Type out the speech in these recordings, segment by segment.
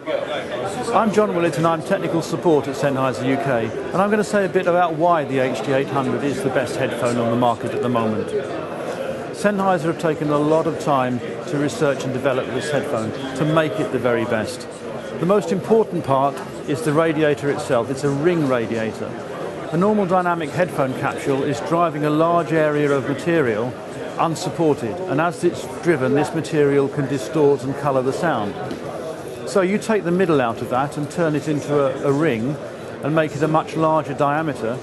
I'm John Willett and I'm technical support at Sennheiser UK, and I'm going to say a bit about why the HD800 is the best headphone on the market at the moment. Sennheiser have taken a lot of time to research and develop this headphone to make it the very best. The most important part is the radiator itself. It's a ring radiator. A normal dynamic headphone capsule is driving a large area of material unsupported, and as it's driven, this material can distort and colour the sound. So you take the middle out of that and turn it into a ring and make it a much larger diameter.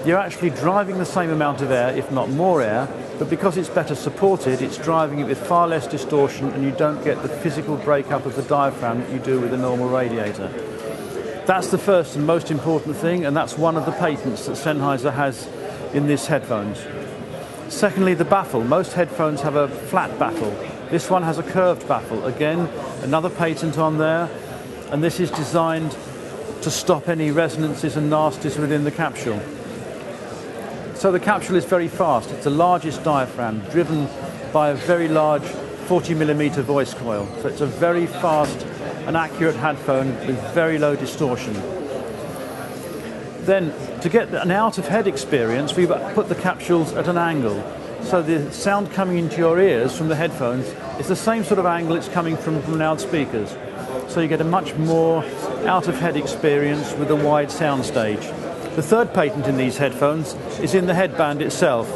You're actually driving the same amount of air, if not more air, but because it's better supported, it's driving it with far less distortion, and you don't get the physical breakup of the diaphragm that you do with a normal radiator. That's the first and most important thing, and that's one of the patents that Sennheiser has in these headphones. Secondly, the baffle. Most headphones have a flat baffle. This one has a curved baffle. Again, another patent on there, and this is designed to stop any resonances and nasties within the capsule. So the capsule is very fast. It's the largest diaphragm, driven by a very large 40mm voice coil. So it's a very fast and accurate headphone with very low distortion. Then, to get an out-of-head experience, we put the capsules at an angle. So the sound coming into your ears from the headphones is the same sort of angle it's coming from loudspeakers. So you get a much more out-of-head experience with a wide sound stage. The third patent in these headphones is in the headband itself.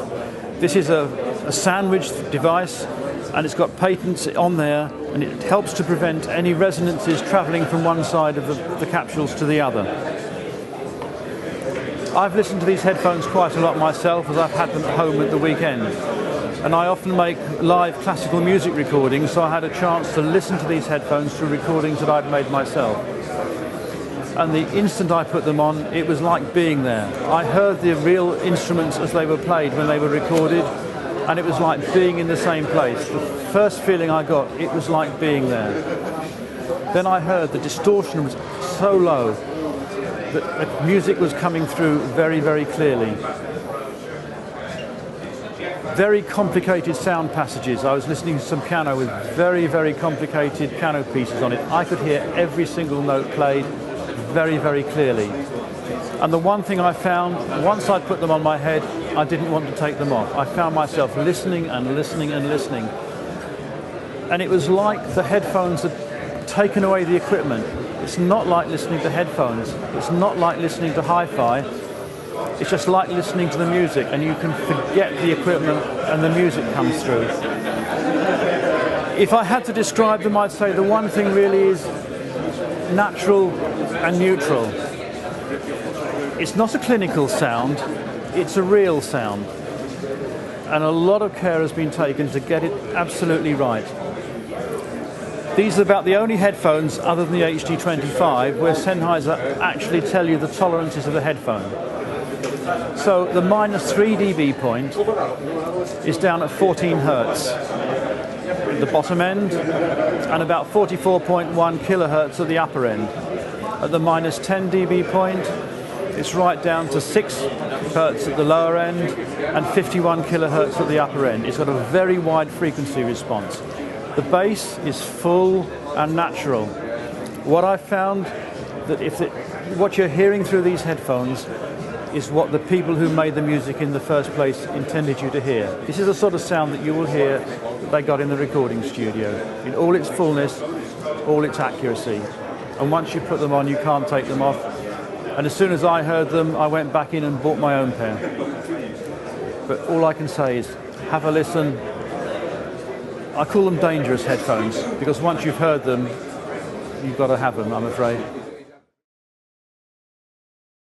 This is a sandwich device, and it's got patents on there, and it helps to prevent any resonances travelling from one side of the capsules to the other. I've listened to these headphones quite a lot myself, as I've had them at home at the weekend. And I often make live classical music recordings, so I had a chance to listen to these headphones to recordings that I'd made myself. And the instant I put them on, it was like being there. I heard the real instruments as they were played when they were recorded, and it was like being in the same place. The first feeling I got, it was like being there. Then I heard the distortion was so low that the music was coming through very, very clearly. Very complicated sound passages. I was listening to some piano with very, very complicated piano pieces on it. I could hear every single note played very, very clearly. And the one thing I found, once I put them on my head, I didn't want to take them off. I found myself listening and listening and listening. And it was like the headphones had taken away the equipment. It's not like listening to headphones. It's not like listening to hi-fi. It's just like listening to the music, and you can forget the equipment and the music comes through. If I had to describe them, I'd say the one thing really is natural and neutral. It's not a clinical sound, it's a real sound. And a lot of care has been taken to get it absolutely right. These are about the only headphones, other than the HD25, where Sennheiser actually tell you the tolerances of the headphone. So the -3 dB point is down at 14 Hertz at the bottom end, and about 44.1 kilohertz at the upper end. At the -10 dB point, it's right down to 6 Hertz at the lower end and 51 kilohertz at the upper end. It's got a very wide frequency response. The bass is full and natural. What I found that what you're hearing through these headphones is what the people who made the music in the first place intended you to hear. This is the sort of sound that you will hear that they got in the recording studio, in all its fullness, all its accuracy. And once you put them on, you can't take them off. And as soon as I heard them, I went back in and bought my own pair. But all I can say is, have a listen. I call them dangerous headphones, because once you've heard them, you've got to have them, I'm afraid.